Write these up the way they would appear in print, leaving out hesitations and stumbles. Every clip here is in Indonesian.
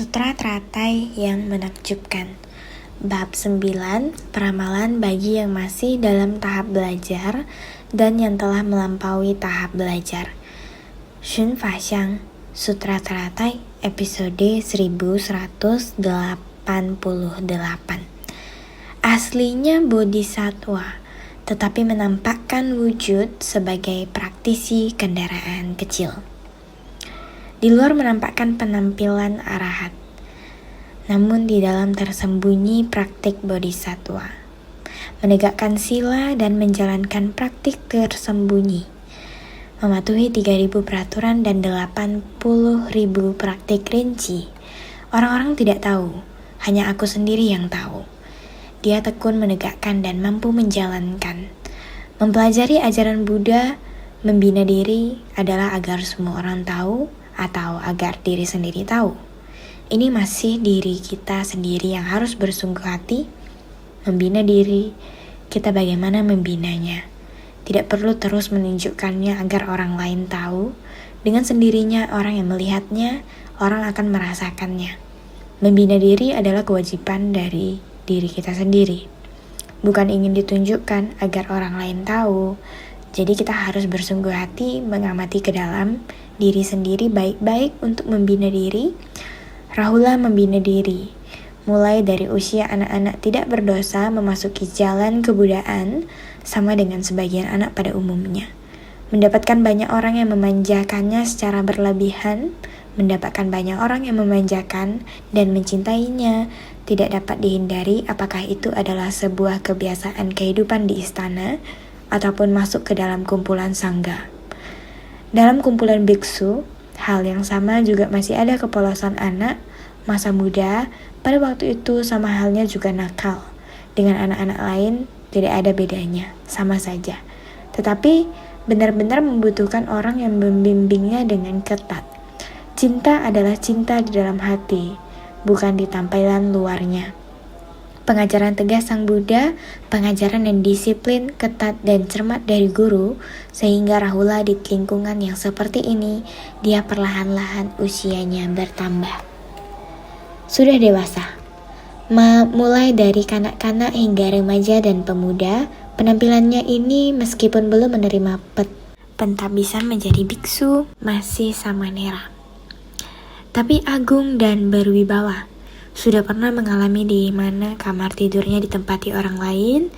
Sutra teratai yang menakjubkan. Bab 9, peramalan bagi yang masih dalam tahap belajar dan yang telah melampaui tahap belajar. Shun Fa Xiang, Sutra teratai, episode 1188. Aslinya bodhisattva, tetapi menampakkan wujud sebagai praktisi kendaraan kecil. Di luar menampakkan penampilan arahat, namun di dalam tersembunyi praktik bodhisattva, menegakkan sila dan menjalankan praktik tersembunyi, mematuhi 3.000 peraturan dan 80.000 praktik rinci. Orang-orang tidak tahu, hanya aku sendiri yang tahu. Dia tekun menegakkan dan mampu menjalankan. Mempelajari ajaran Buddha, membina diri adalah agar semua orang tahu atau agar diri sendiri tahu. Ini masih diri kita sendiri yang harus bersungguh hati membina diri kita, bagaimana membinanya. Tidak perlu terus menunjukkannya agar orang lain tahu. Dengan sendirinya orang yang melihatnya, orang akan merasakannya. Membina diri adalah kewajiban dari diri kita sendiri, bukan ingin ditunjukkan agar orang lain tahu. Jadi kita harus bersungguh hati mengamati ke dalam diri sendiri baik-baik untuk membina diri. Rahula membina diri, mulai dari usia anak-anak tidak berdosa memasuki jalan kebudayaan sama dengan sebagian anak pada umumnya. Mendapatkan banyak orang yang memanjakannya secara berlebihan, mendapatkan banyak orang yang memanjakan dan mencintainya, tidak dapat dihindari apakah itu adalah sebuah kebiasaan kehidupan di istana ataupun masuk ke dalam kumpulan sangga. Dalam kumpulan biksu, hal yang sama juga masih ada kepolosan anak, masa muda, pada waktu itu sama halnya juga nakal. Dengan anak-anak lain, tidak ada bedanya, sama saja. Tetapi benar-benar membutuhkan orang yang membimbingnya dengan ketat. Cinta adalah cinta di dalam hati, bukan di tampilan luarnya. Pengajaran tegas Sang Buddha, pengajaran yang disiplin, ketat, dan cermat dari guru, sehingga Rahula di lingkungan yang seperti ini, dia perlahan-lahan usianya bertambah. Sudah dewasa, mulai dari kanak-kanak hingga remaja dan pemuda, penampilannya ini meskipun belum menerima pentabisan menjadi biksu, masih sama nera. Tapi agung dan berwibawa. Sudah pernah mengalami di mana kamar tidurnya ditempati orang lain.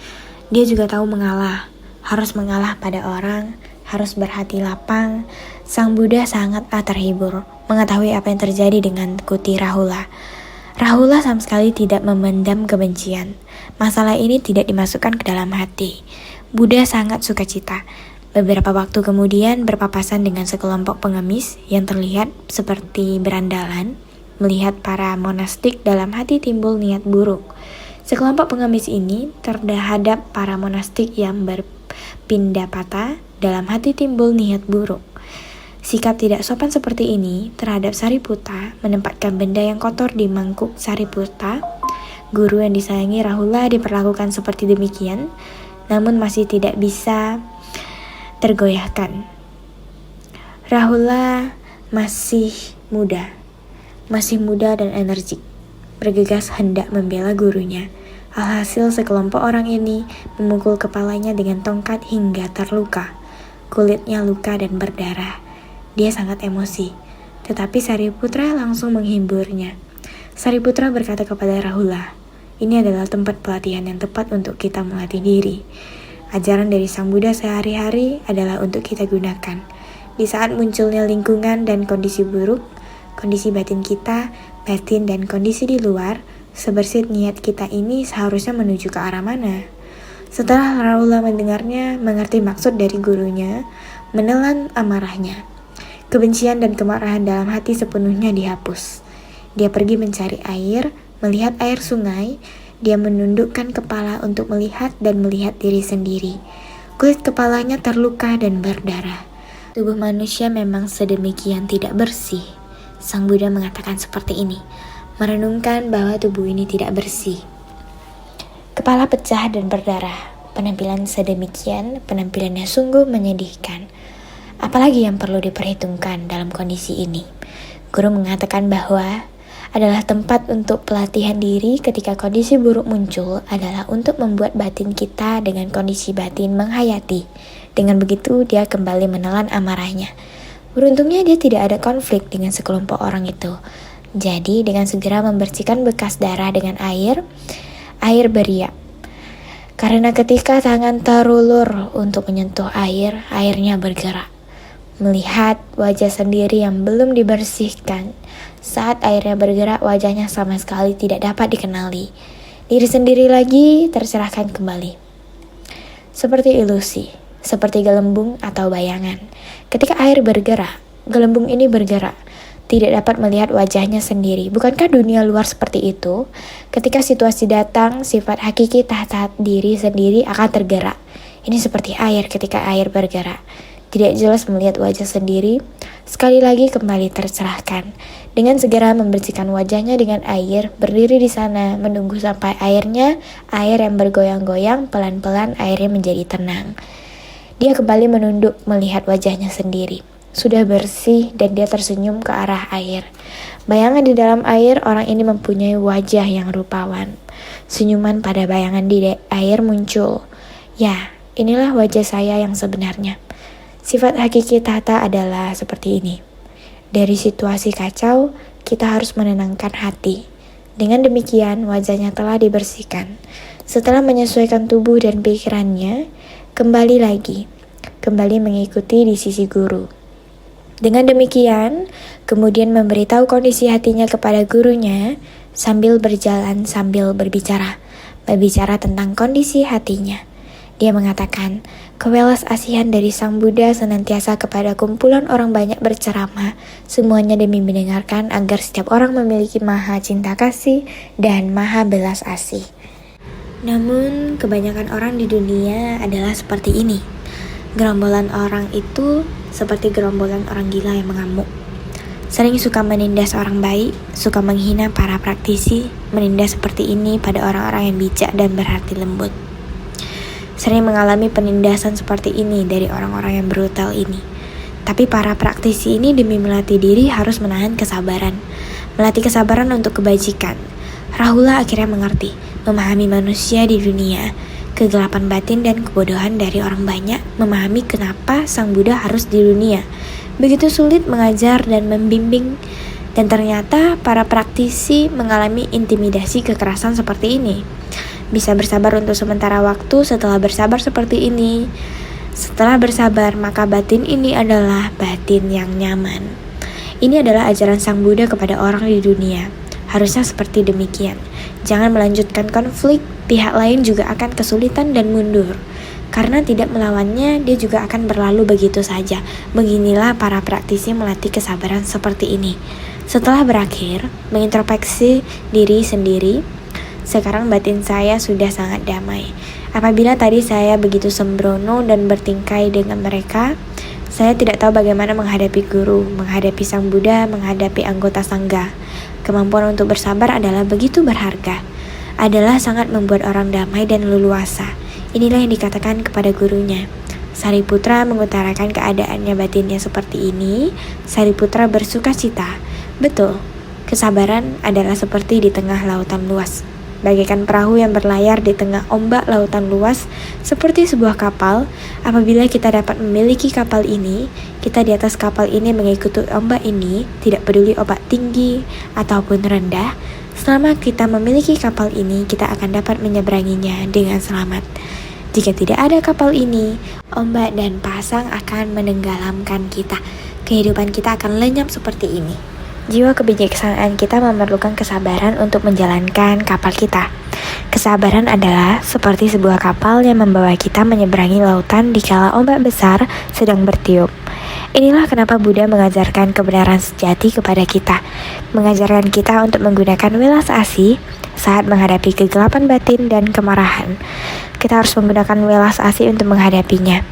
Dia juga tahu mengalah, harus mengalah pada orang, harus berhati lapang. Sang Buddha sangat terhibur mengetahui apa yang terjadi dengan kuti Rahula. Rahula sama sekali tidak memendam kebencian. Masalah ini tidak dimasukkan ke dalam hati. Buddha sangat sukacita. Beberapa waktu kemudian berpapasan dengan sekelompok pengemis yang terlihat seperti berandalan. Melihat para monastik, dalam hati timbul niat buruk. Sekelompok pengemis ini terhadap para monastik yang berpindapata, dalam hati timbul niat buruk. Sikap tidak sopan seperti ini terhadap Sariputta, menempatkan benda yang kotor di mangkuk Sariputta. Guru yang disayangi Rahula diperlakukan seperti demikian, namun masih tidak bisa tergoyahkan. Rahula masih muda dan energik, bergegas hendak membela gurunya. Alhasil sekelompok orang ini memukul kepalanya dengan tongkat hingga terluka. Kulitnya luka dan berdarah. Dia sangat emosi, tetapi Sariputra langsung menghiburnya. Sariputra berkata kepada Rahula, "Ini adalah tempat pelatihan yang tepat untuk kita melatih diri. Ajaran dari Sang Buddha sehari-hari adalah untuk kita gunakan. Di saat munculnya lingkungan dan kondisi buruk, kondisi batin kita, batin dan kondisi di luar, sebersih niat kita ini seharusnya menuju ke arah mana?" Setelah Rahula mendengarnya, mengerti maksud dari gurunya, menelan amarahnya. Kebencian dan kemarahan dalam hati sepenuhnya dihapus. Dia pergi mencari air, melihat air sungai. Dia menundukkan kepala untuk melihat dan melihat diri sendiri. Kulit kepalanya terluka dan berdarah. Tubuh manusia memang sedemikian tidak bersih. Sang Buddha mengatakan seperti ini, merenungkan bahwa tubuh ini tidak bersih. Kepala pecah dan berdarah. Penampilan sedemikian, penampilannya sungguh menyedihkan. Apalagi yang perlu diperhitungkan dalam kondisi ini? Guru mengatakan bahwa adalah tempat untuk pelatihan diri ketika kondisi buruk muncul adalah untuk membuat batin kita dengan kondisi batin menghayati. Dengan begitu, dia kembali menelan amarahnya. Beruntungnya dia tidak ada konflik dengan sekelompok orang itu. Jadi, dengan segera membersihkan bekas darah dengan air beriak. Karena ketika tangan terulur untuk menyentuh air, airnya bergerak. Melihat wajah sendiri yang belum dibersihkan, saat airnya bergerak, wajahnya sama sekali tidak dapat dikenali. Diri sendiri lagi tercerahkan kembali. Seperti ilusi, seperti gelembung atau bayangan. Ketika air bergerak, gelembung ini bergerak, tidak dapat melihat wajahnya sendiri. Bukankah dunia luar seperti itu? Ketika situasi datang, sifat hakiki tahta diri sendiri akan tergerak. Ini seperti air ketika air bergerak. Tidak jelas melihat wajah sendiri, sekali lagi kembali tercerahkan. Dengan segera membersihkan wajahnya dengan air, berdiri di sana, menunggu sampai air yang bergoyang-goyang, pelan-pelan airnya menjadi tenang. Dia kembali menunduk melihat wajahnya sendiri. Sudah bersih dan dia tersenyum ke arah air. Bayangan di dalam air, orang ini mempunyai wajah yang rupawan. Senyuman pada bayangan di air muncul. Ya, inilah wajah saya yang sebenarnya. Sifat hakiki tahta adalah seperti ini. Dari situasi kacau, kita harus menenangkan hati. Dengan demikian, wajahnya telah dibersihkan. Setelah menyesuaikan tubuh dan pikirannya, kembali mengikuti di sisi guru. Dengan demikian, kemudian memberitahu kondisi hatinya kepada gurunya, sambil berjalan sambil berbicara tentang kondisi hatinya. Dia mengatakan, kewelas asihan dari Sang Buddha senantiasa kepada kumpulan orang banyak berceramah, semuanya demi mendengarkan agar setiap orang memiliki maha cinta kasih dan maha belas asih. Namun, kebanyakan orang di dunia adalah seperti ini. Gerombolan orang itu seperti gerombolan orang gila yang mengamuk. Sering suka menindas orang baik, suka menghina para praktisi, menindas seperti ini pada orang-orang yang bijak dan berhati lembut. Sering mengalami penindasan seperti ini dari orang-orang yang brutal ini. Tapi para praktisi ini demi melatih diri harus menahan kesabaran. Melatih kesabaran untuk kebajikan. Rahula akhirnya mengerti, memahami manusia di dunia, kegelapan batin dan kebodohan dari orang banyak, memahami kenapa Sang Buddha harus di dunia. Begitu sulit mengajar dan membimbing. Dan ternyata para praktisi mengalami intimidasi kekerasan seperti ini. Bisa bersabar untuk sementara waktu. Setelah bersabar seperti ini, setelah bersabar, maka batin ini adalah batin yang nyaman. Ini adalah ajaran Sang Buddha kepada orang di dunia. Harusnya seperti demikian. Jangan melanjutkan konflik, pihak lain juga akan kesulitan dan mundur. Karena tidak melawannya, dia juga akan berlalu begitu saja. Beginilah para praktisi melatih kesabaran seperti ini. Setelah berakhir, mengintrospeksi diri sendiri, sekarang batin saya sudah sangat damai. Apabila tadi saya begitu sembrono dan bertingkai dengan mereka, saya tidak tahu bagaimana menghadapi guru, menghadapi Sang Buddha, menghadapi anggota sangga. Kemampuan untuk bersabar adalah begitu berharga, adalah sangat membuat orang damai dan leluasa. Inilah yang dikatakan kepada gurunya. Sariputra mengutarakan keadaannya batinnya seperti ini. Sariputra bersuka cita. Betul, kesabaran adalah seperti di tengah lautan luas. Bagaikan perahu yang berlayar di tengah ombak lautan luas, seperti sebuah kapal. Apabila kita dapat memiliki kapal ini, kita di atas kapal ini mengikuti ombak ini, tidak peduli ombak tinggi ataupun rendah. Selama kita memiliki kapal ini, kita akan dapat menyeberanginya dengan selamat. Jika tidak ada kapal ini, ombak dan pasang akan menenggelamkan kita. Kehidupan kita akan lenyap seperti ini. Jiwa kebijaksanaan kita memerlukan kesabaran untuk menjalankan kapal kita. Kesabaran adalah seperti sebuah kapal yang membawa kita menyeberangi lautan dikala ombak besar sedang bertiup. Inilah kenapa Buddha mengajarkan kebenaran sejati kepada kita, mengajarkan kita untuk menggunakan welas asih saat menghadapi kegelapan batin dan kemarahan. Kita harus menggunakan welas asih untuk menghadapinya.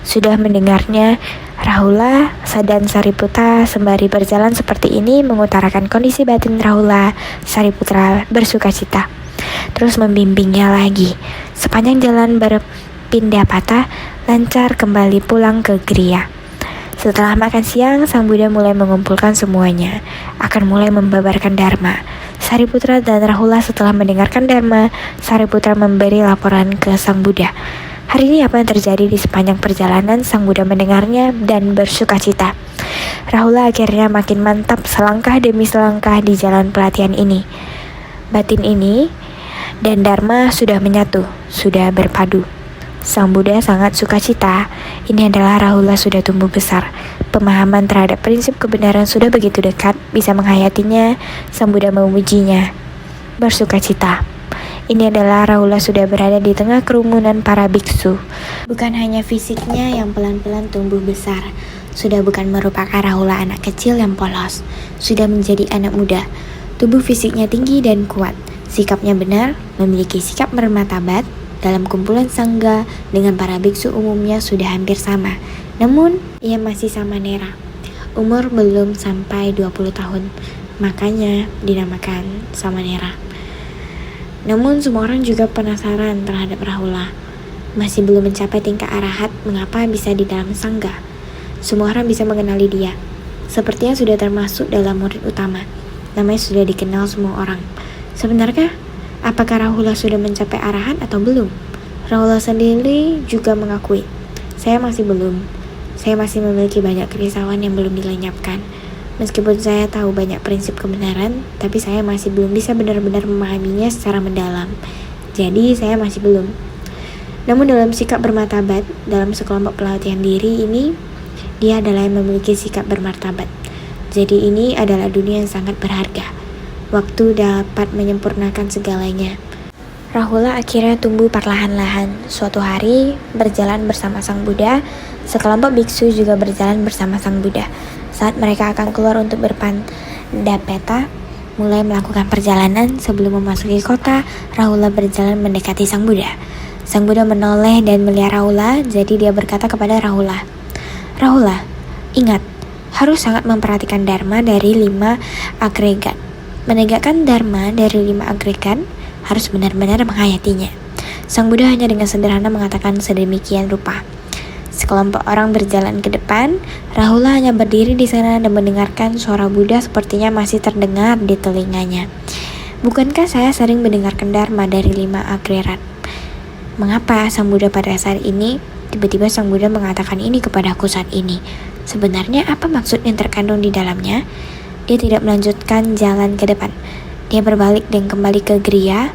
Sudah mendengarnya, Rahula dan Sariputra sembari berjalan seperti ini mengutarakan kondisi batin Rahula. Sariputra bersuka cita, terus membimbingnya lagi. Sepanjang jalan berpindah patah, lancar kembali pulang ke Griya. Setelah makan siang, Sang Buddha mulai mengumpulkan semuanya, akan mulai membabarkan Dharma. Sariputra dan Rahula setelah mendengarkan Dharma, Sariputra memberi laporan ke Sang Buddha. Hari ini apa yang terjadi di sepanjang perjalanan? Sang Buddha mendengarnya dan bersukacita. Rahula akhirnya makin mantap selangkah demi selangkah di jalan pelatihan ini. Batin ini dan Dharma sudah menyatu, sudah berpadu. Sang Buddha sangat sukacita. Ini adalah Rahula sudah tumbuh besar. Pemahaman terhadap prinsip kebenaran sudah begitu dekat, bisa menghayatinya. Sang Buddha memujinya, bersukacita. Ini adalah Rahula sudah berada di tengah kerumunan para biksu. Bukan hanya fisiknya yang pelan-pelan tumbuh besar, sudah bukan merupakan Rahula anak kecil yang polos, sudah menjadi anak muda. Tubuh fisiknya tinggi dan kuat, sikapnya benar, memiliki sikap bermartabat. Dalam kumpulan sangga dengan para biksu umumnya sudah hampir sama. Namun, ia masih samanera. Umur belum sampai 20 tahun, makanya dinamakan samanera. Namun semua orang juga penasaran terhadap Rahula. Masih belum mencapai tingkat arahat, mengapa bisa di dalam sangga? Semua orang bisa mengenali dia. Sepertinya sudah termasuk dalam murid utama. Namanya sudah dikenal semua orang. Sebenarnya, apakah Rahula sudah mencapai arahan atau belum? Rahula sendiri juga mengakui, saya masih belum. Saya masih memiliki banyak kerisauan yang belum dilenyapkan. Meskipun saya tahu banyak prinsip kebenaran, tapi saya masih belum bisa benar-benar memahaminya secara mendalam. Jadi saya masih belum. Namun dalam sikap bermartabat, dalam sekelompok pelatihan diri ini, dia adalah yang memiliki sikap bermartabat. Jadi ini adalah dunia yang sangat berharga. Waktu dapat menyempurnakan segalanya. Rahula akhirnya tumbuh perlahan-lahan. Suatu hari, berjalan bersama Sang Buddha, sekelompok biksu juga berjalan bersama Sang Buddha. Saat mereka akan keluar untuk berpandapeta, mulai melakukan perjalanan sebelum memasuki kota, Rahula berjalan mendekati Sang Buddha. Sang Buddha menoleh dan melihat Rahula, jadi dia berkata kepada Rahula, "Rahula, ingat, harus sangat memperhatikan Dharma dari 5 agregat. Menegakkan Dharma dari 5 agregat harus benar-benar menghayatinya." Sang Buddha hanya dengan sederhana mengatakan sedemikian rupa. Sekelompok orang berjalan ke depan. Rahula hanya berdiri di sana dan mendengarkan suara Buddha sepertinya masih terdengar di telinganya. "Bukankah saya sering mendengarkan Dharma dari 5 agregat? Mengapa Sang Buddha pada saat ini, tiba-tiba Sang Buddha mengatakan ini kepadaku saat ini? Sebenarnya apa maksud yang terkandung di dalamnya?" Dia tidak melanjutkan jalan ke depan. Dia berbalik dan kembali ke griya.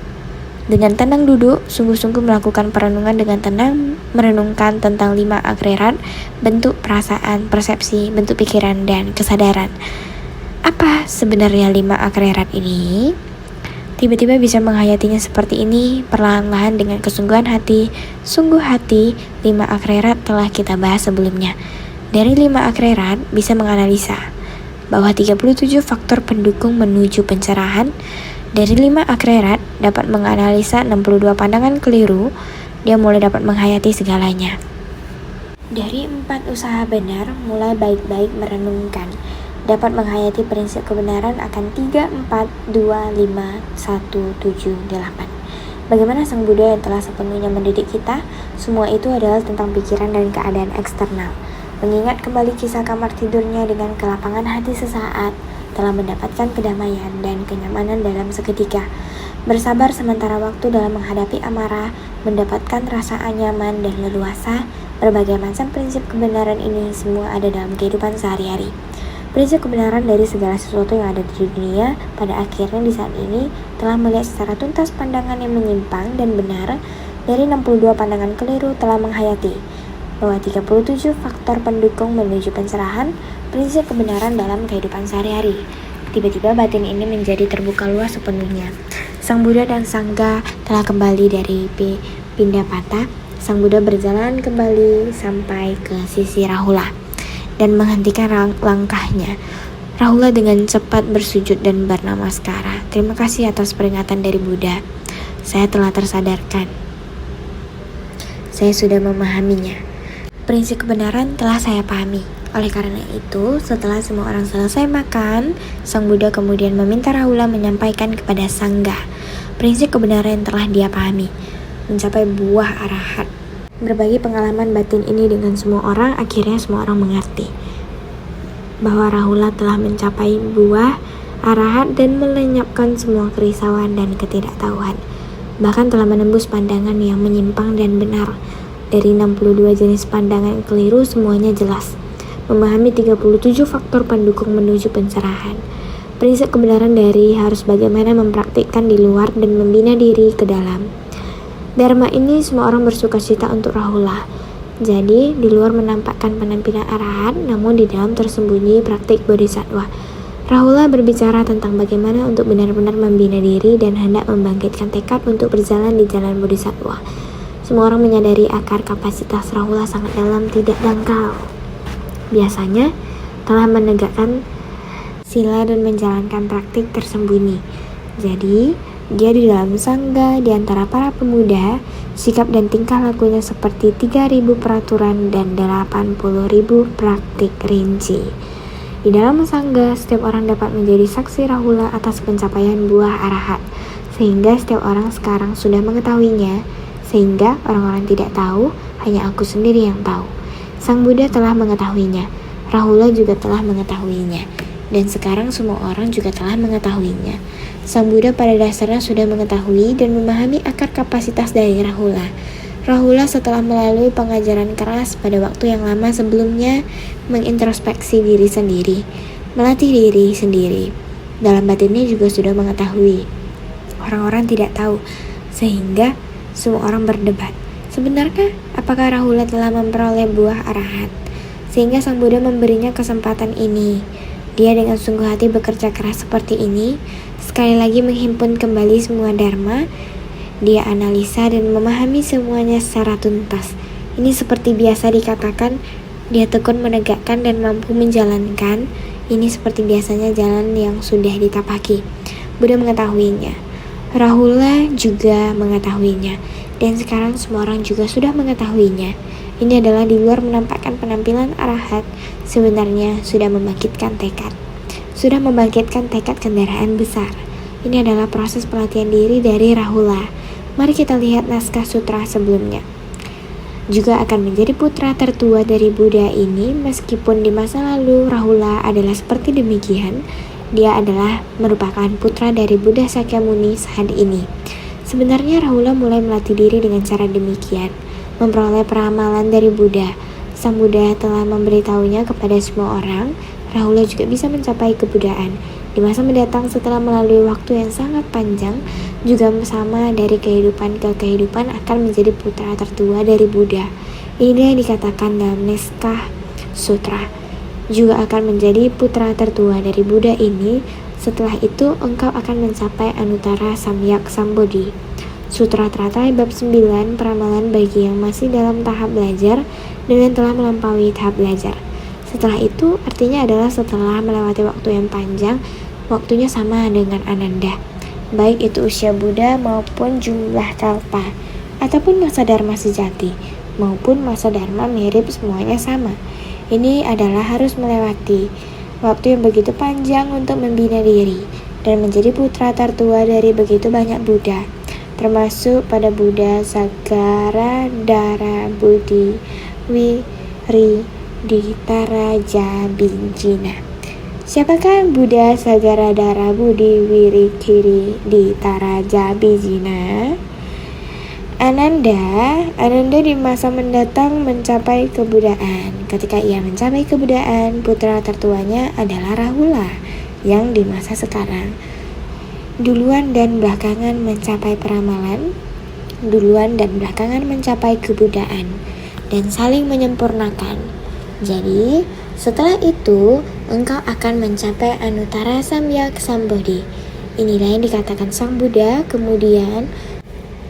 Dengan tenang duduk, sungguh-sungguh melakukan perenungan dengan tenang, merenungkan tentang 5 agregat, bentuk perasaan, persepsi, bentuk pikiran, dan kesadaran. Apa sebenarnya 5 agregat ini? Tiba-tiba bisa menghayatinya seperti ini, perlahan-lahan dengan kesungguhan hati. Sungguh hati, 5 agregat telah kita bahas sebelumnya. Dari 5 agregat bisa menganalisa bahwa 37 faktor pendukung menuju pencerahan. Dari 5 agregat dapat menganalisa 62 pandangan keliru. Dia mulai dapat menghayati segalanya. Dari 4 usaha benar, mulai baik-baik merenungkan, dapat menghayati prinsip kebenaran akan 3, 4, 2, 5, 1, 7, 8. Bagaimana Sang Buddha yang telah sepenuhnya mendidik kita? Semua itu adalah tentang pikiran dan keadaan eksternal. Mengingat kembali kisah kamar tidurnya dengan kelapangan hati sesaat, telah mendapatkan kedamaian dan kenyamanan dalam seketika. Bersabar sementara waktu dalam menghadapi amarah, mendapatkan rasa nyaman dan leluasa. Berbagai macam prinsip kebenaran ini semua ada dalam kehidupan sehari-hari. Prinsip kebenaran dari segala sesuatu yang ada di dunia pada akhirnya di saat ini telah melihat secara tuntas pandangan yang menyimpang dan benar. Dari 62 pandangan keliru telah menghayati bahwa 37 faktor pendukung menuju pencerahan, prinsip kebenaran dalam kehidupan sehari-hari. Tiba-tiba batin ini menjadi terbuka luas sepenuhnya. Sang Buddha dan Sangga telah kembali dari Pindapata. Sang Buddha berjalan kembali sampai ke sisi Rahula dan menghentikan langkahnya. Rahula dengan cepat bersujud dan bernamaskara. "Terima kasih atas peringatan dari Buddha. Saya telah tersadarkan. Saya sudah memahaminya. Prinsip kebenaran telah saya pahami. Oleh karena itu, setelah semua orang selesai makan, Sang Buddha kemudian meminta Rahula menyampaikan kepada Sangga prinsip kebenaran yang telah dia pahami, mencapai buah arahat. Berbagi pengalaman batin ini dengan semua orang, akhirnya semua orang mengerti bahwa Rahula telah mencapai buah arahat dan melenyapkan semua kerisauan dan ketidaktahuan. Bahkan telah menembus pandangan yang menyimpang dan benar. Dari 62 jenis pandangan keliru semuanya jelas. Memahami 37 faktor pendukung menuju pencerahan. Prinsip kebenaran dari harus bagaimana mempraktikkan di luar dan membina diri ke dalam. Dharma ini semua orang bersukacita untuk Rahula. Jadi, di luar menampakkan penampilan arahat, namun di dalam tersembunyi praktik bodhisattva. Rahula berbicara tentang bagaimana untuk benar-benar membina diri dan hendak membangkitkan tekad untuk berjalan di jalan bodhisattva. Semua orang menyadari akar kapasitas Rahula sangat dalam, tidak dangkal. Biasanya, telah menegakkan sila dan menjalankan praktik tersembunyi. Jadi, dia di dalam sangga, di antara para pemuda, sikap dan tingkah lakunya seperti 3.000 peraturan dan 80.000 praktik rinci. Di dalam sangga, setiap orang dapat menjadi saksi Rahula atas pencapaian buah arahat, sehingga setiap orang sekarang sudah mengetahuinya, sehingga orang-orang tidak tahu, hanya aku sendiri yang tahu. Sang Buddha telah mengetahuinya, Rahula juga telah mengetahuinya. Dan sekarang semua orang juga telah mengetahuinya. Sang Buddha pada dasarnya sudah mengetahui dan memahami akar kapasitas dari Rahula. Rahula setelah melalui pengajaran keras pada waktu yang lama sebelumnya mengintrospeksi diri sendiri, melatih diri sendiri. Dalam batinnya juga sudah mengetahui. Orang-orang tidak tahu, sehingga semua orang berdebat. Sebenarnya, apakah Rahula telah memperoleh buah arahat? Sehingga Sang Buddha memberinya kesempatan ini. Dia dengan sungguh hati bekerja keras seperti ini, sekali lagi menghimpun kembali semua dharma. Dia analisa dan memahami semuanya secara tuntas. Ini seperti biasa dikatakan, dia tekun menegakkan dan mampu menjalankan. Ini seperti biasanya jalan yang sudah ditapaki. Buddha mengetahuinya. Rahula juga mengetahuinya. Dan sekarang semua orang juga sudah mengetahuinya. Ini adalah di luar menampakkan penampilan arahat, sebenarnya sudah membangkitkan tekad. Sudah membangkitkan tekad kendaraan besar. Ini adalah proses pelatihan diri dari Rahula. Mari kita lihat naskah sutra sebelumnya. Juga akan menjadi putra tertua dari Buddha ini, meskipun di masa lalu Rahula adalah seperti demikian, dia adalah merupakan putra dari Buddha Sakyamuni saat ini. Sebenarnya Rahula mulai melatih diri dengan cara demikian, memperoleh peramalan dari Buddha. Sang Buddha telah memberitahunya kepada semua orang, Rahula juga bisa mencapai kebudaan. Di masa mendatang setelah melalui waktu yang sangat panjang, juga sama dari kehidupan ke kehidupan akan menjadi putra tertua dari Buddha. Ini yang dikatakan dalam naskah sutra. Juga akan menjadi putra tertua dari Buddha ini. Setelah itu engkau akan mencapai Anuttara Samyak Sambodhi. Sutra Teratai bab 9, peramalan bagi yang masih dalam tahap belajar dan yang telah melampaui tahap belajar. Setelah itu artinya adalah setelah melewati waktu yang panjang, waktunya sama dengan Ananda, baik itu usia Buddha maupun jumlah kalpa, ataupun masa dharma sejati, maupun masa dharma mirip, semuanya sama. Ini adalah harus melewati waktu yang begitu panjang untuk membina diri dan menjadi putra tertua dari begitu banyak Buddha, termasuk pada Buddha Sagara Dara Budi Wiri Ditara Jabinjina. Siapakah Buddha Sagara Dara Budi Wiri Kiri Ditara Jabinjina? Ananda di masa mendatang mencapai kebudaan. Ketika ia mencapai kebudaan, putra tertuanya adalah Rahula yang di masa sekarang duluan dan belakangan mencapai peramalan, duluan dan belakangan mencapai kebudaan, dan saling menyempurnakan. Jadi, setelah itu, engkau akan mencapai Anuttara Samyak Sambodhi. Inilah yang dikatakan Sang Buddha. Kemudian,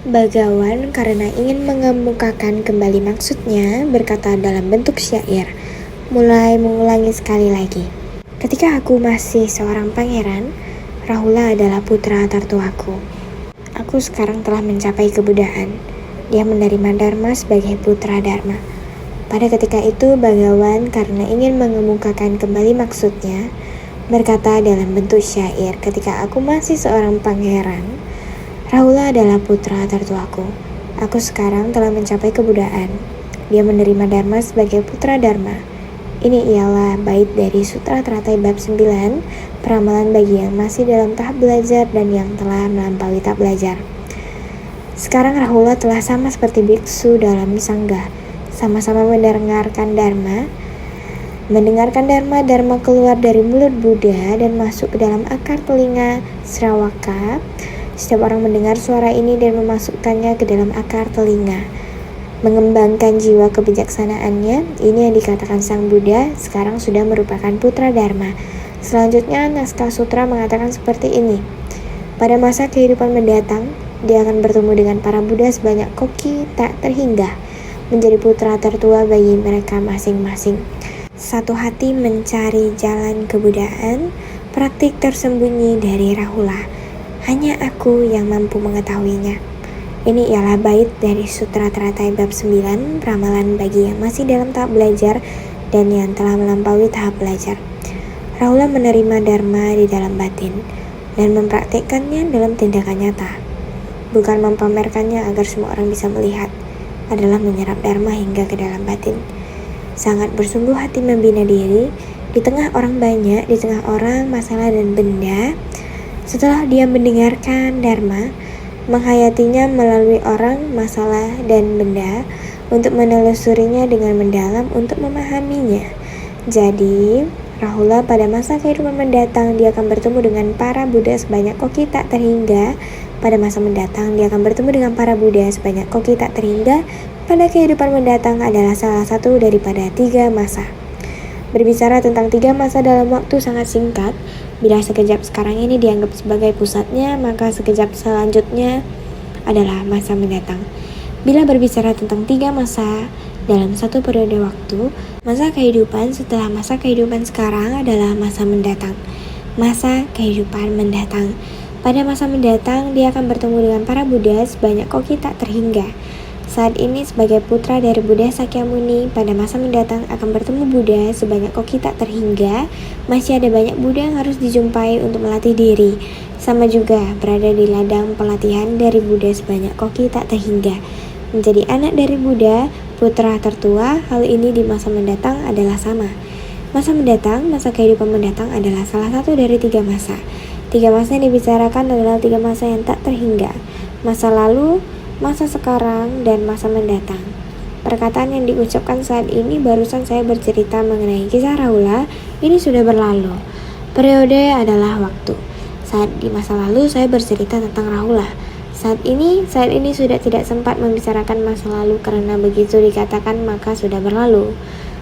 Bagawan karena ingin mengemukakan kembali maksudnya, berkata dalam bentuk syair, mulai mengulangi sekali lagi. Ketika aku masih seorang pangeran, Rahula adalah putra tertuaku. Aku sekarang telah mencapai kebudaan. Dia menerima Dharma sebagai putra Dharma. Pada ketika itu, Bagawan karena ingin mengemukakan kembali maksudnya, berkata dalam bentuk syair, ketika aku masih seorang pangeran, Rahula adalah putra tertuaku. Aku sekarang telah mencapai kebudaan. Dia menerima Dharma sebagai putra Dharma. Ini ialah bait dari Sutra Teratai bab 9, peramalan bagi yang masih dalam tahap belajar dan yang telah melampaui tahap belajar. Sekarang Rahula telah sama seperti biksu dalam sangga, sama-sama mendengarkan Dharma. Dharma keluar dari mulut Buddha dan masuk ke dalam akar telinga Sravaka. Setiap orang mendengar suara ini dan memasukkannya ke dalam akar telinga. Mengembangkan jiwa kebijaksanaannya, ini yang dikatakan Sang Buddha sekarang sudah merupakan putra Dharma. Selanjutnya, naskah sutra mengatakan seperti ini. Pada masa kehidupan mendatang, dia akan bertemu dengan para Buddha sebanyak koki tak terhingga, menjadi putra tertua bagi mereka masing-masing. Satu hati mencari jalan kebudayaan, praktik tersembunyi dari Rahula. Hanya aku yang mampu mengetahuinya. Ini ialah bait dari Sutra Teratai bab 9, ramalan bagi yang masih dalam tahap belajar dan yang telah melampaui tahap belajar. Rahula menerima Dharma di dalam batin dan mempraktikkannya dalam tindakan nyata. Bukan mempamerkannya agar semua orang bisa melihat, adalah menyerap Dharma hingga ke dalam batin. Sangat bersungguh hati membina diri di tengah orang banyak, di tengah orang, masalah dan benda. Setelah dia mendengarkan Dharma, menghayatinya melalui orang, masalah dan benda untuk menelusurinya dengan mendalam untuk memahaminya. Jadi, Rahula pada masa kehidupan mendatang dia akan bertemu dengan para Buddha sebanyak koki tak terhingga. Pada masa mendatang dia akan bertemu dengan para Buddha sebanyak koki tak terhingga. Pada kehidupan mendatang adalah salah satu daripada 3 masa. Berbicara tentang 3 masa dalam waktu sangat singkat. Bila sekejap sekarang ini dianggap sebagai pusatnya, maka sekejap selanjutnya adalah masa mendatang. Bila berbicara tentang 3 masa dalam satu periode waktu, masa kehidupan setelah masa kehidupan sekarang adalah masa mendatang. Masa kehidupan mendatang. Pada masa mendatang, dia akan bertemu dengan para Buddha sebanyak koki tak terhingga. Saat ini sebagai putra dari Buddha Sakyamuni, pada masa mendatang akan bertemu Buddha sebanyak koki tak terhingga. Masih ada banyak Buddha yang harus dijumpai untuk melatih diri. Sama juga berada di ladang pelatihan dari Buddha sebanyak koki tak terhingga. Menjadi anak dari Buddha, putra tertua, hal ini di masa mendatang adalah sama. Masa mendatang, masa kehidupan mendatang adalah salah satu dari 3 masa. 3 masa yang dibicarakan adalah 3 masa yang tak terhingga. Masa lalu, masa sekarang, dan masa mendatang. Perkataan yang diucapkan saat ini barusan saya bercerita mengenai kisah Rahula, ini sudah berlalu. Periode adalah waktu. Saat di masa lalu saya bercerita tentang Rahula. Saat ini sudah tidak sempat membicarakan masa lalu karena begitu dikatakan maka sudah berlalu.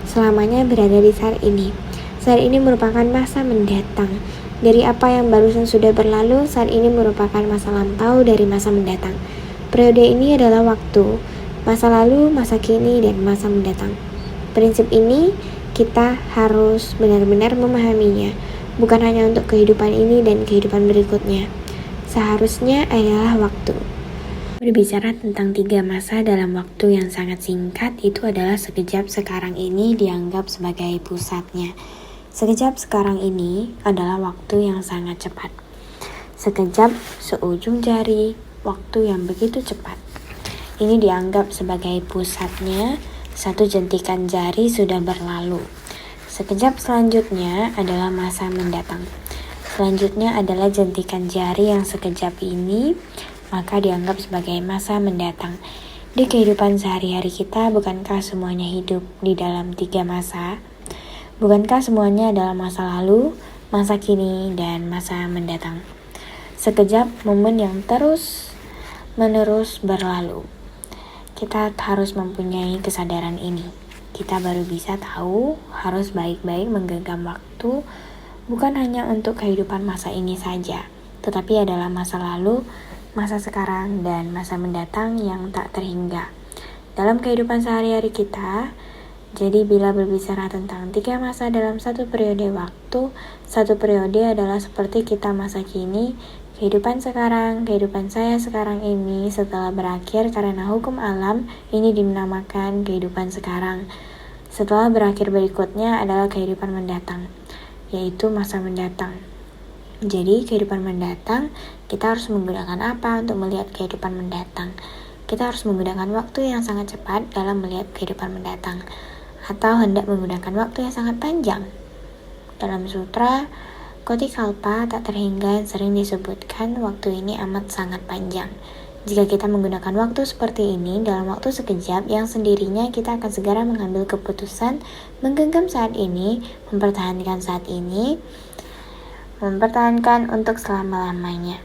Selamanya berada di saat ini. Saat ini merupakan masa mendatang. Dari apa yang barusan sudah berlalu, saat ini merupakan masa lampau dari masa mendatang. Periode ini adalah waktu, masa lalu, masa kini, dan masa mendatang. Prinsip ini kita harus benar-benar memahaminya, bukan hanya untuk kehidupan ini dan kehidupan berikutnya. Seharusnya adalah waktu. Berbicara tentang 3 masa dalam waktu yang sangat singkat, itu adalah sekejap sekarang ini dianggap sebagai pusatnya. Sekejap sekarang ini adalah waktu yang sangat cepat. Sekejap seujung jari, waktu yang begitu cepat. Ini dianggap sebagai pusatnya, satu jentikan jari sudah berlalu. Sekejap selanjutnya adalah masa mendatang. Selanjutnya adalah jentikan jari yang sekejap ini, maka dianggap sebagai masa mendatang. Di kehidupan sehari-hari kita, bukankah semuanya hidup di dalam 3 masa? Bukankah semuanya adalah masa lalu, masa kini, dan masa mendatang? Sekejap momen yang terus-menerus berlalu. Kita harus mempunyai kesadaran ini. Kita baru bisa tahu harus baik-baik menggenggam waktu, bukan hanya untuk kehidupan masa ini saja, tetapi adalah masa lalu, masa sekarang, dan masa mendatang yang tak terhingga. Dalam kehidupan sehari-hari kita, jadi bila berbicara tentang 3 masa dalam satu periode waktu, satu periode adalah seperti kita masa kini, kehidupan sekarang, kehidupan saya sekarang ini setelah berakhir karena hukum alam, ini dinamakan kehidupan sekarang. Setelah berakhir berikutnya adalah kehidupan mendatang, yaitu masa mendatang. Jadi kehidupan mendatang, kita harus menggunakan apa untuk melihat kehidupan mendatang? Kita harus menggunakan waktu yang sangat cepat dalam melihat kehidupan mendatang. atau hendak menggunakan waktu yang sangat panjang. Dalam sutra Koti Kalpa tak terhingga sering disebutkan waktu ini amat sangat panjang. Jika kita menggunakan waktu seperti ini dalam waktu sekejap, yang sendirinya kita akan segera mengambil keputusan, menggenggam saat ini, mempertahankan saat ini, mempertahankan untuk selama-lamanya.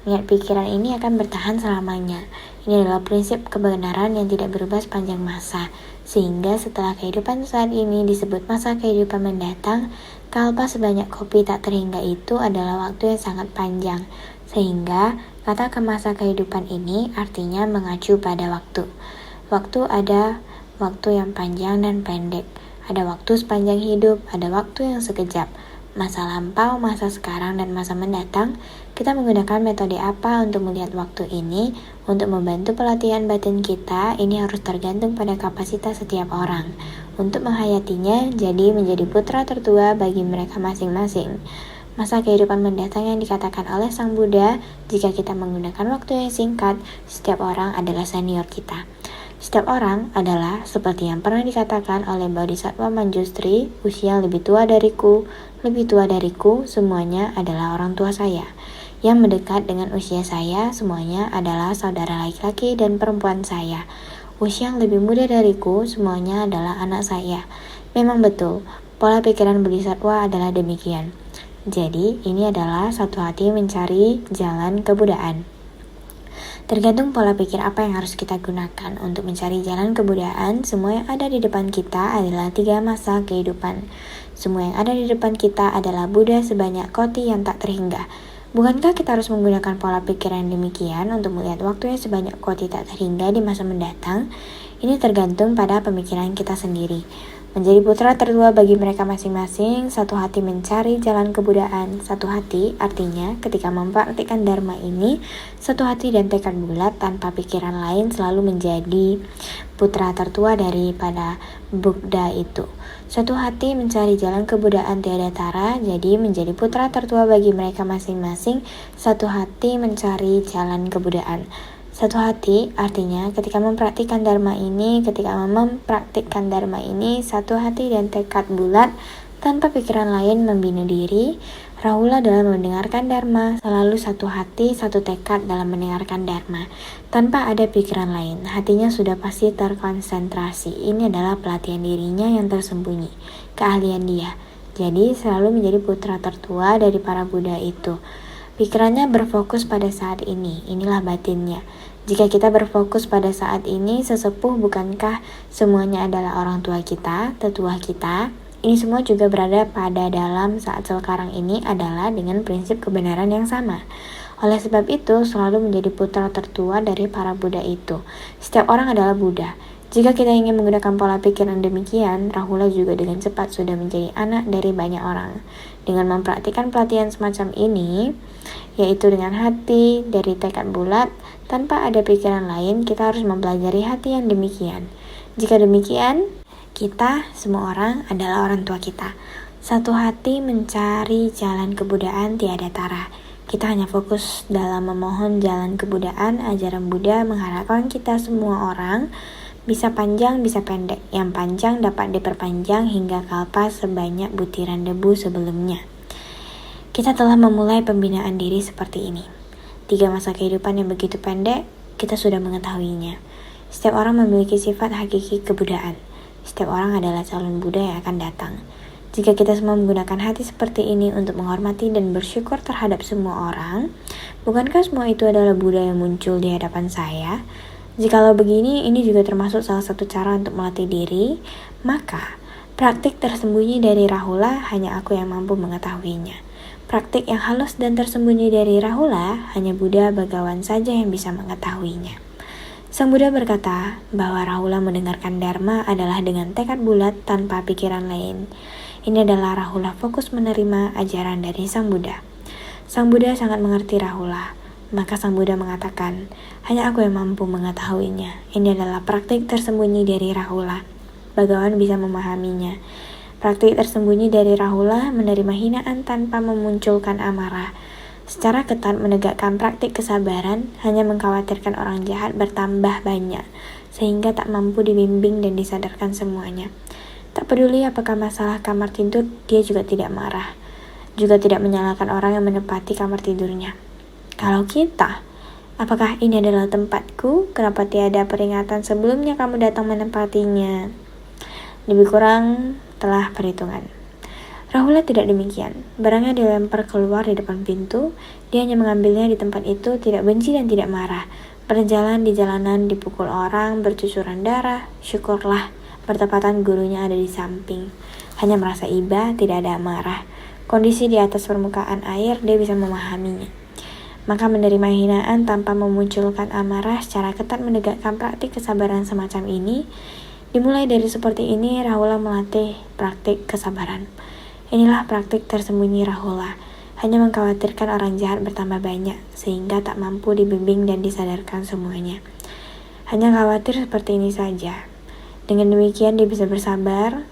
Niat pikiran ini akan bertahan selamanya. Ini adalah prinsip kebenaran yang tidak berubah sepanjang masa, sehingga setelah kehidupan saat ini disebut masa kehidupan mendatang. Kalpa sebanyak kopi tak terhingga itu adalah waktu yang sangat panjang, sehingga kata ke masa kehidupan ini artinya mengacu pada waktu. Waktu ada waktu yang panjang dan pendek, ada waktu sepanjang hidup, ada waktu yang sekejap. Masa lampau, masa sekarang, dan masa mendatang. Kita menggunakan metode apa untuk melihat waktu ini? Untuk membantu pelatihan batin kita, ini harus tergantung pada kapasitas setiap orang untuk menghayatinya, jadi menjadi putra tertua bagi mereka masing-masing. Masa kehidupan mendatang yang dikatakan oleh Sang Buddha, jika kita menggunakan waktu yang singkat, setiap orang adalah senior kita. Setiap orang adalah seperti yang pernah dikatakan oleh Bodhisattva Manjusri, usia lebih tua dariku, semuanya adalah orang tua saya. Yang mendekat dengan usia saya, semuanya adalah saudara laki-laki dan perempuan saya. Usia yang lebih muda dariku, semuanya adalah anak saya. Memang betul, pola pikiran Bodhisattva adalah demikian. Jadi, ini adalah satu hati mencari jalan kebudayaan. Tergantung pola pikir apa yang harus kita gunakan untuk mencari jalan kebudayaan. Semua yang ada di depan kita adalah 3 masa kehidupan. Semua yang ada di depan kita adalah Buddha sebanyak koti yang tak terhingga. Bukankah kita harus menggunakan pola pikir yang demikian untuk melihat waktu yang sebanyak koti tak terhingga di masa mendatang? Ini tergantung pada pemikiran kita sendiri. Menjadi putra tertua bagi mereka masing-masing, satu hati mencari jalan kebudayaan. Satu hati artinya ketika mempraktikkan dharma ini, satu hati dan tekad bulat tanpa pikiran lain selalu menjadi putra tertua daripada Buddha itu. Satu hati mencari jalan kebudayaan tiada tara, jadi menjadi putra tertua bagi mereka masing-masing. Satu hati mencari jalan kebudayaan. Satu hati artinya ketika mempraktikkan dharma ini, satu hati dan tekad bulat tanpa pikiran lain membina diri. Rahula dalam mendengarkan dharma selalu satu hati, satu tekad dalam mendengarkan dharma tanpa ada pikiran lain. Hatinya sudah pasti terkonsentrasi. Ini adalah pelatihan dirinya yang tersembunyi, keahlian dia. Jadi selalu menjadi putra tertua dari para Buddha itu. Pikirannya berfokus pada saat ini, inilah batinnya. Jika kita berfokus pada saat ini, sesepuh bukankah semuanya adalah orang tua kita, tetua kita? Ini semua juga berada pada dalam saat sekarang ini adalah dengan prinsip kebenaran yang sama. Oleh sebab itu, selalu menjadi putra tertua dari para Buddha itu. Setiap orang adalah Buddha. Jika kita ingin menggunakan pola pikir yang demikian, Rahula juga dengan cepat sudah menjadi anak dari banyak orang. Dengan mempraktikkan pelatihan semacam ini, yaitu dengan hati dari tekad bulat, tanpa ada pikiran lain, kita harus mempelajari hati yang demikian. Jika demikian, kita, semua orang, adalah orang tua kita. Satu hati mencari jalan kebudayaan tiada tara. Kita hanya fokus dalam memohon jalan kebudayaan. Ajaran Buddha mengharapkan kita semua orang bisa panjang, bisa pendek. Yang panjang dapat diperpanjang hingga kalpa sebanyak butiran debu sebelumnya. Kita telah memulai pembinaan diri seperti ini. 3 masa kehidupan yang begitu pendek, kita sudah mengetahuinya. Setiap orang memiliki sifat hakiki kebudayaan. Setiap orang adalah calon Buddha yang akan datang. Jika kita semua menggunakan hati seperti ini untuk menghormati dan bersyukur terhadap semua orang, bukankah semua itu adalah Buddha yang muncul di hadapan saya? Jikalau begini, ini juga termasuk salah satu cara untuk melatih diri, maka praktik tersembunyi dari Rahula hanya aku yang mampu mengetahuinya. Praktik yang halus dan tersembunyi dari Rahula hanya Buddha Bhagawan saja yang bisa mengetahuinya. Sang Buddha berkata bahwa Rahula mendengarkan Dharma adalah dengan tekad bulat tanpa pikiran lain. Ini adalah Rahula fokus menerima ajaran dari Sang Buddha. Sang Buddha sangat mengerti Rahula. Maka Sang Buddha mengatakan, hanya aku yang mampu mengetahuinya. Ini adalah praktik tersembunyi dari Rahula. Bhagawan bisa memahaminya. Praktik tersembunyi dari Rahula menerima hinaan tanpa memunculkan amarah. Secara ketat menegakkan praktik kesabaran hanya mengkhawatirkan orang jahat bertambah banyak, sehingga tak mampu dibimbing dan disadarkan semuanya. Tak peduli apakah masalah kamar tidur, dia juga tidak marah. Juga tidak menyalahkan orang yang menempati kamar tidurnya. Kalau kita, apakah ini adalah tempatku? Kenapa tiada peringatan sebelumnya kamu datang menempatinya? Lebih kurang telah perhitungan. Rahula tidak demikian. Barangnya dilempar keluar di depan pintu. Dia hanya mengambilnya di tempat itu, tidak benci dan tidak marah. Berjalan di jalanan, dipukul orang, bercucuran darah. Syukurlah, bertepatan gurunya ada di samping. Hanya merasa iba, tidak ada amarah. Kondisi di atas permukaan air, dia bisa memahaminya. Maka menerima hinaan tanpa memunculkan amarah secara ketat menegakkan praktik kesabaran semacam ini. Dimulai dari seperti ini, Rahula melatih praktik kesabaran. Inilah praktik tersembunyi Rahula. Hanya mengkhawatirkan orang jahat bertambah banyak, sehingga tak mampu dibimbing dan disadarkan semuanya. Hanya khawatir seperti ini saja. Dengan demikian dia bisa bersabar.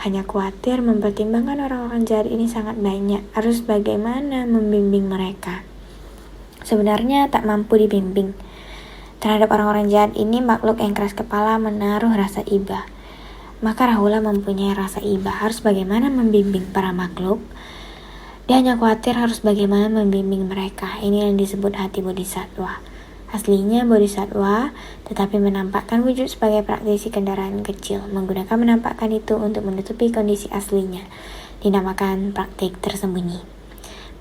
Hanya khawatir mempertimbangkan orang-orang jahat ini sangat banyak. Harus bagaimana membimbing mereka. Sebenarnya tak mampu dibimbing. Terhadap orang-orang jahat ini, makhluk yang keras kepala menaruh rasa iba. Maka Rahula mempunyai rasa iba. Harus bagaimana membimbing para makhluk? Dia hanya khawatir harus bagaimana membimbing mereka. Ini yang disebut hati bodhisattva. Aslinya bodhisattva, tetapi menampakkan wujud sebagai praktisi kendaraan kecil. Menggunakan menampakkan itu untuk menutupi kondisi aslinya. Dinamakan praktik tersembunyi.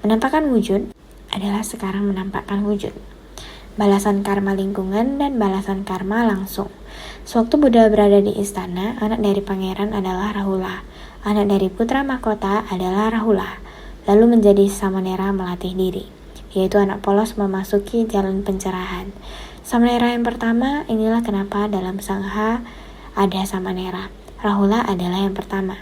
Menampakkan wujud adalah sekarang menampakkan wujud. Balasan karma lingkungan dan balasan karma langsung. Sewaktu Buddha berada di istana, anak dari pangeran adalah Rahula. Anak dari putra mahkota adalah Rahula. Lalu menjadi samanera melatih diri, yaitu anak polos memasuki jalan pencerahan. Samanera yang pertama, inilah kenapa dalam sangha ada samanera. Rahula adalah yang pertama.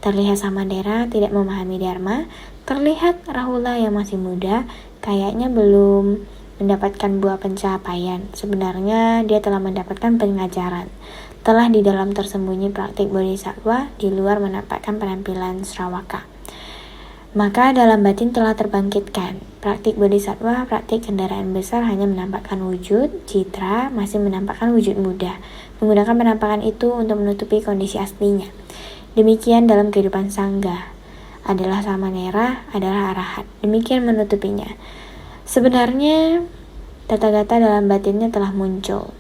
Terlihat samanera tidak memahami dharma, terlihat Rahula yang masih muda, kayaknya belum mendapatkan buah pencapaian. Sebenarnya dia telah mendapatkan pengajaran. Telah di dalam tersembunyi praktik bodhisattva, di luar menampakkan penampilan Sravaka. Maka dalam batin telah terbangkitkan. Praktik bodhisattva, praktik kendaraan besar hanya menampakkan wujud, citra masih menampakkan wujud muda. Menggunakan penampakan itu untuk menutupi kondisi aslinya. Demikian dalam kehidupan sangga. Adalah samanera, adalah arahat. Demikian menutupinya. Sebenarnya, tata-gata dalam batinnya telah muncul.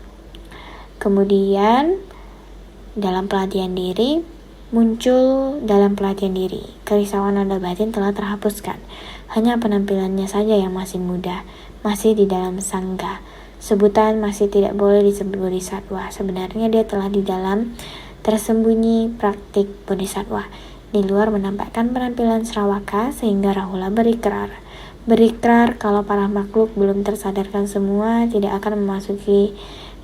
Kemudian, dalam pelatihan diri, muncul dalam pelatihan diri. Kerisauan nada batin telah terhapuskan. Hanya penampilannya saja yang masih muda, masih di dalam sangga. Sebutan masih tidak boleh disebut bodhisattva. Sebenarnya dia telah di dalam tersembunyi praktik bodhisattva. Di luar menampakkan penampilan Sravaka sehingga Rahula berikrar. Berikrar kalau para makhluk belum tersadarkan semua tidak akan memasuki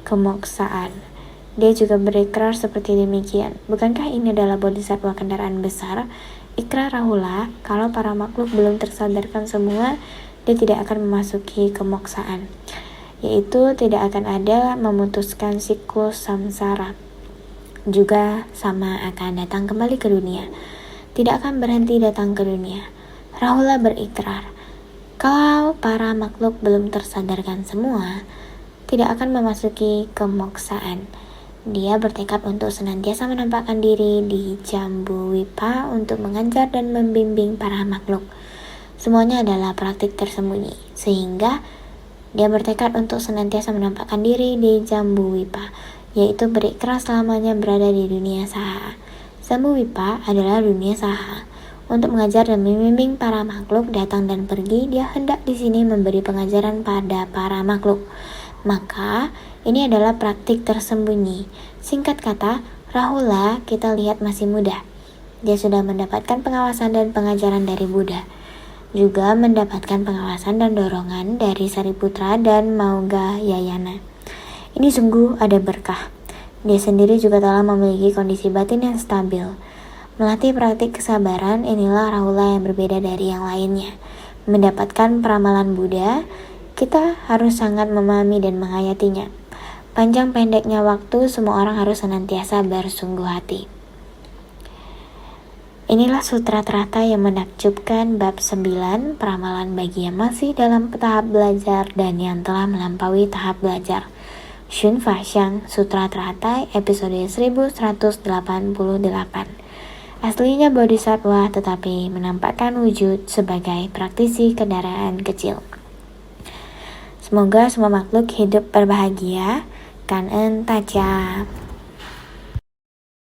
kemoksaan. Dia juga berikrar seperti demikian. Bukankah ini adalah bodhisattva kendaraan besar? Ikrar Rahula, kalau para makhluk belum tersadarkan semua, dia tidak akan memasuki kemoksaan. Yaitu tidak akan ada memutuskan siklus samsara. Juga sama akan datang kembali ke dunia. Tidak akan berhenti datang ke dunia. Rahula berikrar, kalau para makhluk belum tersadarkan semua, tidak akan memasuki kemoksaan. Dia bertekad untuk senantiasa menampakkan diri di Jambuwipa untuk mengajar dan membimbing para makhluk. Semuanya adalah praktik tersembunyi, sehingga dia bertekad untuk senantiasa menampakkan diri di Jambuwipa, yaitu berikrar selamanya berada di dunia saha. Jambuwipa adalah dunia saha. Untuk mengajar dan membimbing para makhluk datang dan pergi, dia hendak di sini memberi pengajaran pada para makhluk. Maka, ini adalah praktik tersembunyi. Singkat kata, Rahula kita lihat masih muda. Dia sudah mendapatkan pengawasan dan pengajaran dari Buddha. Juga mendapatkan pengawasan dan dorongan dari Sariputra dan Maugayayana. Ini sungguh ada berkah. Dia sendiri juga telah memiliki kondisi batin yang stabil. Melatih praktik kesabaran, inilah Rahula yang berbeda dari yang lainnya. Mendapatkan peramalan Buddha, kita harus sangat memahami dan menghayatinya. Panjang pendeknya waktu, semua orang harus senantiasa bersungguh hati. Inilah sutra terata yang menakjubkan bab 9, peramalan bagi yang masih dalam tahap belajar dan yang telah melampaui tahap belajar. Shun Fa Xiang, Sutra Teratai, episode 1188. Aslinya bodhisatwa tetapi menampakkan wujud sebagai praktisi kendaraan kecil. Semoga semua makhluk hidup berbahagia. Kangen Taja.